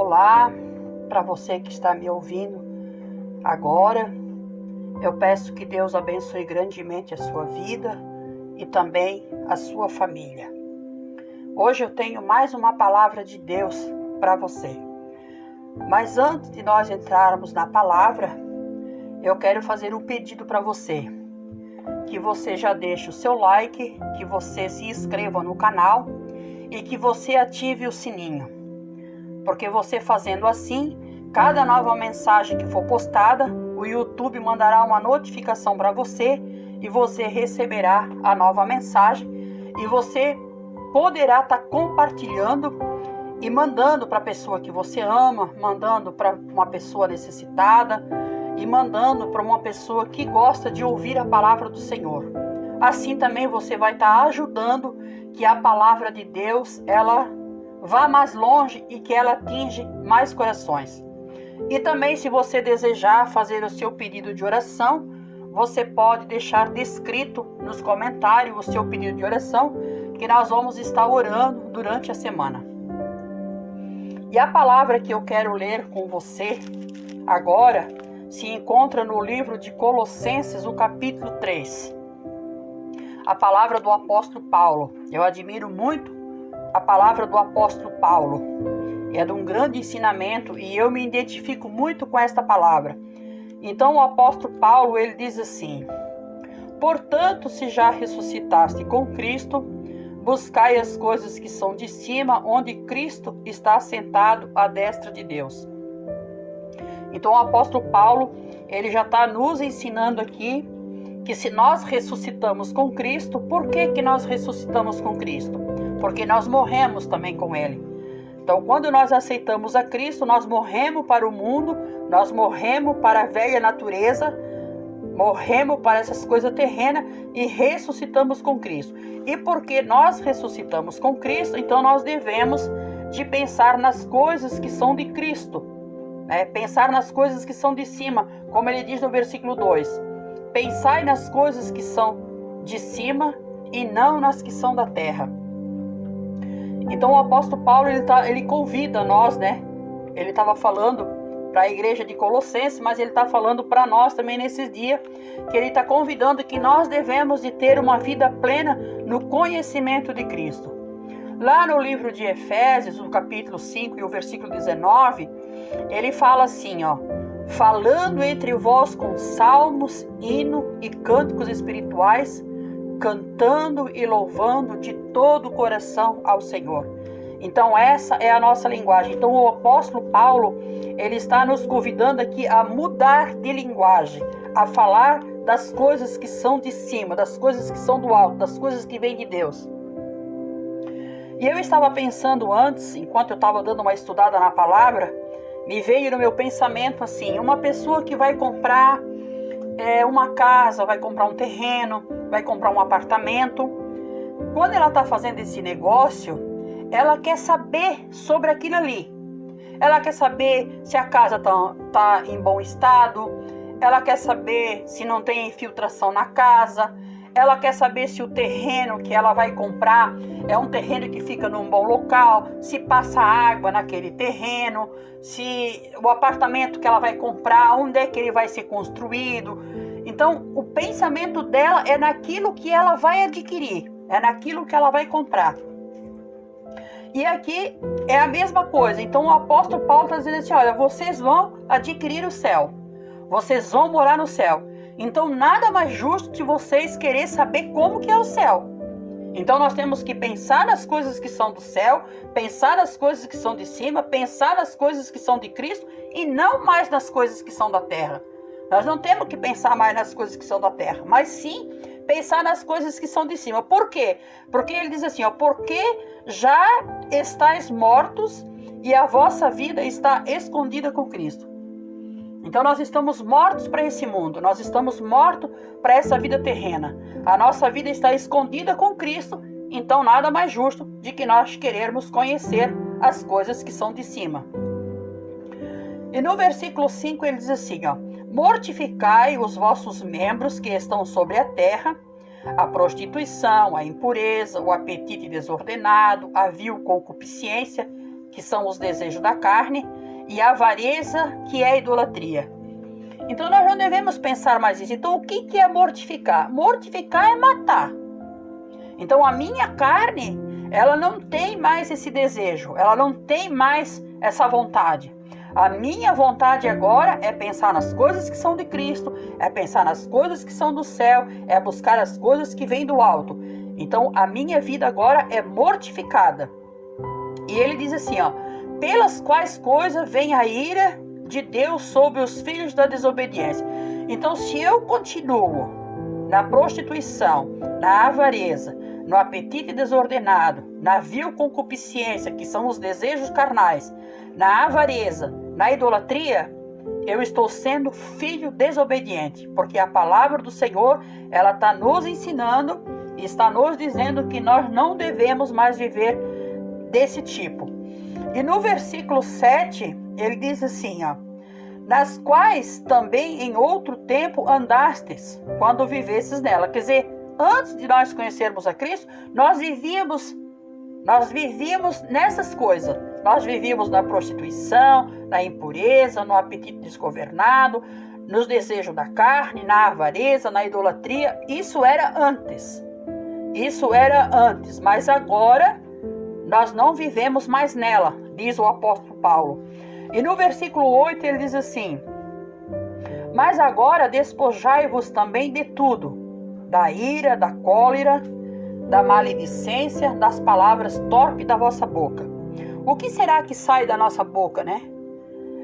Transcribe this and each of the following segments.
Olá, para você que está me ouvindo agora, eu peço que Deus abençoe grandemente a sua vida e também a sua família. Hoje eu tenho mais uma palavra de Deus para você. Mas antes de nós entrarmos na palavra, eu quero fazer um pedido para você. Que você já deixe o seu like, que você se inscreva no canal e que você ative o sininho. Porque você fazendo assim, cada nova mensagem que for postada, o YouTube mandará uma notificação para você e você receberá a nova mensagem e você poderá estar compartilhando e mandando para a pessoa que você ama, mandando para uma pessoa necessitada e mandando para uma pessoa que gosta de ouvir a palavra do Senhor. Assim também você vai estar ajudando que a palavra de Deus, ela vá mais longe e que ela atinge mais corações. E também, se você desejar fazer o seu pedido de oração, você pode deixar descrito nos comentários o seu pedido de oração, que nós vamos estar orando durante a semana. E a palavra que eu quero ler com você agora se encontra no livro de Colossenses, no capítulo 3. A palavra do apóstolo Paulo. Eu admiro muito a palavra do apóstolo Paulo. É de um grande ensinamento e eu me identifico muito com esta palavra. Então o apóstolo Paulo, ele diz assim: portanto, se já ressuscitaste com Cristo, buscai as coisas que são de cima, onde Cristo está assentado à destra de Deus. Então o apóstolo Paulo, ele já está nos ensinando aqui que se nós ressuscitamos com Cristo, por que nós ressuscitamos com Cristo? Porque nós morremos também com Ele. Então, quando nós aceitamos a Cristo, nós morremos para o mundo, nós morremos para a velha natureza, morremos para essas coisas terrenas e ressuscitamos com Cristo. E porque nós ressuscitamos com Cristo, então nós devemos de pensar nas coisas que são de Cristo, né? Pensar nas coisas que são de cima, como ele diz no versículo 2. Pensai nas coisas que são de cima e não nas que são da terra. Então o apóstolo Paulo, ele convida nós, né? Ele estava falando para a igreja de Colossenses, mas ele está falando para nós também nesses dias, que ele está convidando que nós devemos de ter uma vida plena no conhecimento de Cristo. Lá no livro de Efésios, no capítulo 5 e o versículo 19, ele fala assim, ó: falando entre vós com salmos, hino e cânticos espirituais, cantando e louvando de todo o coração ao Senhor. Então essa é a nossa linguagem. Então o apóstolo Paulo, ele está nos convidando aqui a mudar de linguagem, a falar das coisas que são de cima, das coisas que são do alto, das coisas que vêm de Deus. E eu estava pensando antes, enquanto eu estava dando uma estudada na palavra, me veio no meu pensamento assim, uma pessoa que vai comprar uma casa, vai comprar um terreno, vai comprar um apartamento. Quando ela está fazendo esse negócio, ela quer saber sobre aquilo ali. Ela quer saber se a casa está em bom estado, ela quer saber se não tem infiltração na casa, ela quer saber se o terreno que ela vai comprar é um terreno que fica num bom local, se passa água naquele terreno, se o apartamento que ela vai comprar, onde é que ele vai ser construído. Então, o pensamento dela é naquilo que ela vai adquirir, é naquilo que ela vai comprar. E aqui é a mesma coisa. Então, o apóstolo Paulo está dizendo assim, olha, vocês vão adquirir o céu, vocês vão morar no céu. Então, nada mais justo que vocês querer saber como que é o céu. Então, nós temos que pensar nas coisas que são do céu, pensar nas coisas que são de cima, pensar nas coisas que são de Cristo e não mais nas coisas que são da terra. Nós não temos que pensar mais nas coisas que são da terra, mas sim pensar nas coisas que são de cima. Por quê? Porque ele diz assim, ó, porque já estáis mortos e a vossa vida está escondida com Cristo. Então nós estamos mortos para esse mundo, nós estamos mortos para essa vida terrena. A nossa vida está escondida com Cristo, então nada mais justo de que nós querermos conhecer as coisas que são de cima. E no versículo 5 ele diz assim, ó: mortificai os vossos membros que estão sobre a terra, a prostituição, a impureza, o apetite desordenado, a vil concupiscência, que são os desejos da carne, e a avareza, que é a idolatria. Então nós não devemos pensar mais isso. Então o que é mortificar? Mortificar é matar. Então a minha carne, ela não tem mais esse desejo, ela não tem mais essa vontade. A minha vontade agora é pensar nas coisas que são de Cristo, é pensar nas coisas que são do céu, é buscar as coisas que vêm do alto. Então a minha vida agora é mortificada. E ele diz assim, ó, pelas quais coisas vem a ira de Deus sobre os filhos da desobediência. Então se eu continuo na prostituição, na avareza, no apetite desordenado, na vil concupiscência, que são os desejos carnais, na avareza, na idolatria, eu estou sendo filho desobediente, porque a palavra do Senhor, ela está nos ensinando e está nos dizendo que nós não devemos mais viver desse tipo. E no versículo 7, ele diz assim, ó, nas quais também em outro tempo andastes, quando vivesses nela. Quer dizer, antes de nós conhecermos a Cristo, nós vivíamos nessas coisas. Nós vivíamos na prostituição, na impureza, no apetite desgovernado, nos desejos da carne, na avareza, na idolatria. Isso era antes. Mas agora nós não vivemos mais nela, diz o apóstolo Paulo. E no versículo 8 ele diz assim, mas agora despojai-vos também de tudo, da ira, da cólera, da maledicência, das palavras torpes da vossa boca. O que será que sai da nossa boca, né?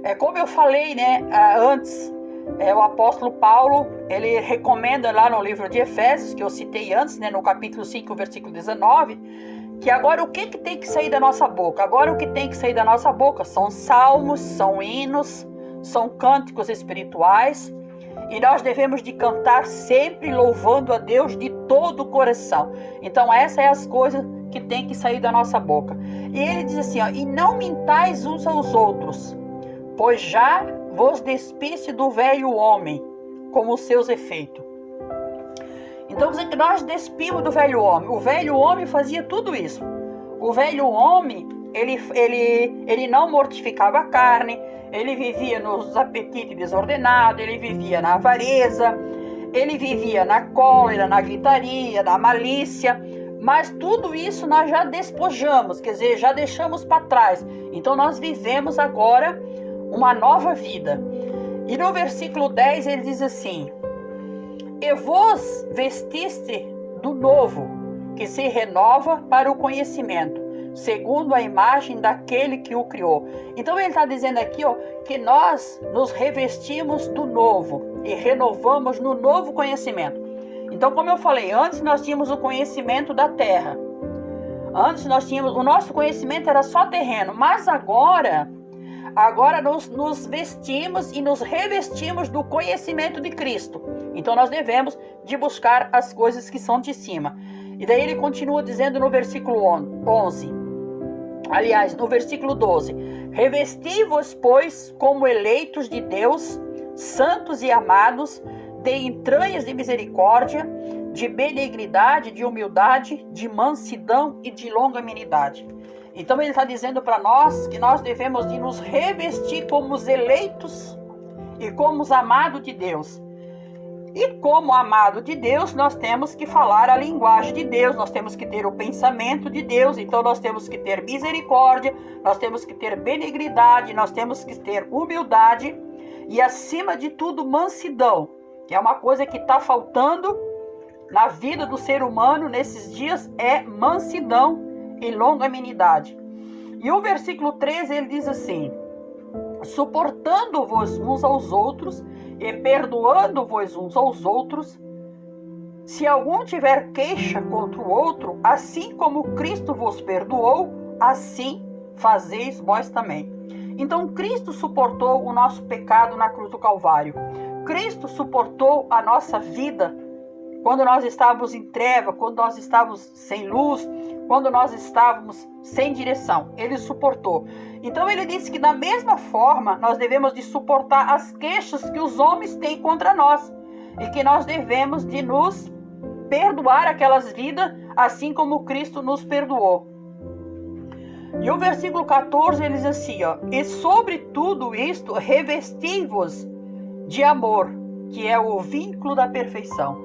É como eu falei, né, antes, o apóstolo Paulo, ele recomenda lá no livro de Efésios, que eu citei antes, né, no capítulo 5, versículo 19, que agora o que tem que sair da nossa boca? Agora o que tem que sair da nossa boca são salmos, são hinos, são cânticos espirituais, e nós devemos de cantar sempre louvando a Deus de todo o coração. Então essas são as coisas que tem que sair da nossa boca. E ele diz assim, ó, e não mintais uns aos outros, pois já vos despiste do velho homem, como os seus efeitos. Então nós despimos do velho homem. O velho homem fazia tudo isso. O velho homem, ele não mortificava a carne, ele vivia nos apetites desordenados, ele vivia na avareza, ele vivia na cólera, na gritaria, na malícia. Mas tudo isso nós já despojamos, quer dizer, já deixamos para trás. Então nós vivemos agora uma nova vida. E no versículo 10 ele diz assim, e vos vestiste do novo, que se renova para o conhecimento, segundo a imagem daquele que o criou. Então ele está dizendo aqui, ó, que nós nos revestimos do novo e renovamos no novo conhecimento. Então, como eu falei, antes nós tínhamos o conhecimento da terra. Antes o nosso conhecimento era só terreno, mas agora nos vestimos e nos revestimos do conhecimento de Cristo. Então nós devemos de buscar as coisas que são de cima. E daí ele continua dizendo no versículo 11, aliás, no versículo 12, revesti-vos, pois, como eleitos de Deus, santos e amados, de entranhas de misericórdia, de benignidade, de humildade, de mansidão e de longanimidade. Então ele está dizendo para nós que nós devemos de nos revestir como os eleitos e como os amados de Deus. E como amado de Deus, nós temos que falar a linguagem de Deus, nós temos que ter o pensamento de Deus, então nós temos que ter misericórdia, nós temos que ter benignidade, nós temos que ter humildade e, acima de tudo, mansidão, que é uma coisa que está faltando na vida do ser humano nesses dias, é mansidão e longanimidade. E o versículo 13 ele diz assim, suportando-vos uns aos outros e perdoando-vos uns aos outros, se algum tiver queixa contra o outro, assim como Cristo vos perdoou, assim fazeis vós também. Então Cristo suportou o nosso pecado na cruz do Calvário. Cristo suportou a nossa vida quando nós estávamos em treva, quando nós estávamos sem luz, quando nós estávamos sem direção. Ele suportou. Então ele disse que da mesma forma nós devemos de suportar as queixas que os homens têm contra nós. E que nós devemos de nos perdoar aquelas vidas, assim como Cristo nos perdoou. E o versículo 14 ele diz assim, ó: e sobre tudo isto revesti-vos de amor, que é o vínculo da perfeição.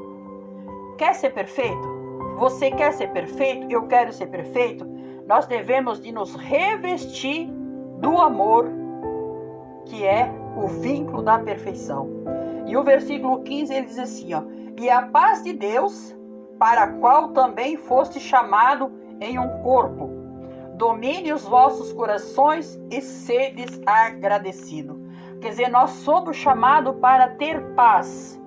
Quer ser perfeito? Você quer ser perfeito? Eu quero ser perfeito? Nós devemos de nos revestir do amor, que é o vínculo da perfeição. E o versículo 15 ele diz assim, ó: e a paz de Deus, para a qual também foste chamado em um corpo, domine os vossos corações e sedes agradecidos. Quer dizer, nós somos chamados para ter paz.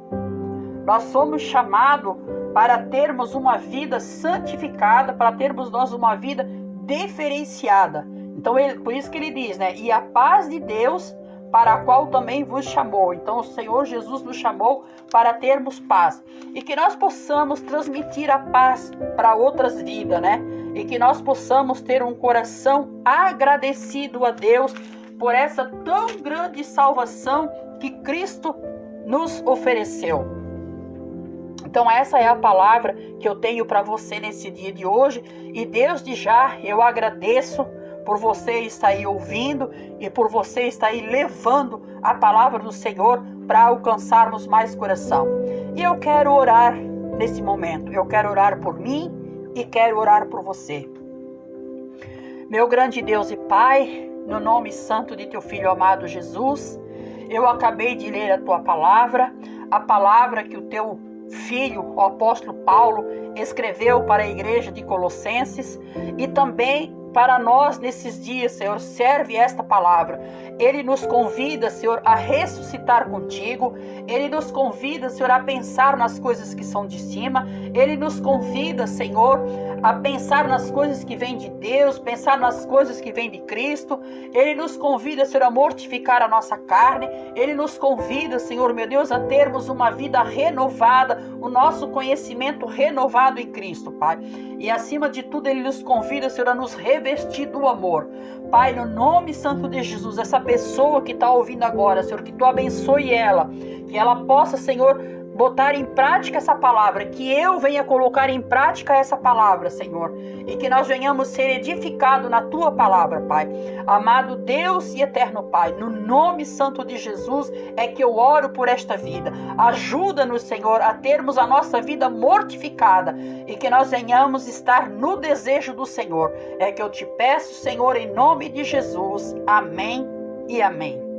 Nós somos chamados para termos uma vida santificada, para termos nós uma vida diferenciada. Então, por isso que ele diz, né? E a paz de Deus, para a qual também vos chamou. Então, o Senhor Jesus nos chamou para termos paz. E que nós possamos transmitir a paz para outras vidas, né? E que nós possamos ter um coração agradecido a Deus por essa tão grande salvação que Cristo nos ofereceu. Então essa é a palavra que eu tenho para você nesse dia de hoje. E desde já eu agradeço por você estar aí ouvindo e por você estar aí levando a palavra do Senhor para alcançarmos mais coração. E eu quero orar nesse momento. Eu quero orar por mim e quero orar por você. Meu grande Deus e Pai, no nome santo de teu Filho amado Jesus, eu acabei de ler a tua palavra, a palavra que o teu filho, o apóstolo Paulo, escreveu para a igreja de Colossenses, e também para nós nesses dias, Senhor, serve esta palavra. Ele nos convida, Senhor, a ressuscitar contigo. Ele nos convida, Senhor, a pensar nas coisas que são de cima. Ele nos convida, Senhor, a pensar nas coisas que vêm de Deus, pensar nas coisas que vêm de Cristo. Ele nos convida, Senhor, a mortificar a nossa carne. Ele nos convida, Senhor, meu Deus, a termos uma vida renovada, o nosso conhecimento renovado em Cristo, Pai. E acima de tudo, Ele nos convida, Senhor, a nos revestir do amor. Pai, no nome santo de Jesus, essa pessoa que está ouvindo agora, Senhor, que Tu abençoe ela, que ela possa, Senhor, botar em prática essa palavra, que eu venha colocar em prática essa palavra, Senhor, e que nós venhamos ser edificados na Tua palavra, Pai. Amado Deus e eterno Pai, no nome santo de Jesus é que eu oro por esta vida. Ajuda-nos, Senhor, a termos a nossa vida mortificada e que nós venhamos estar no desejo do Senhor. É que eu te peço, Senhor, em nome de Jesus. Amém e amém.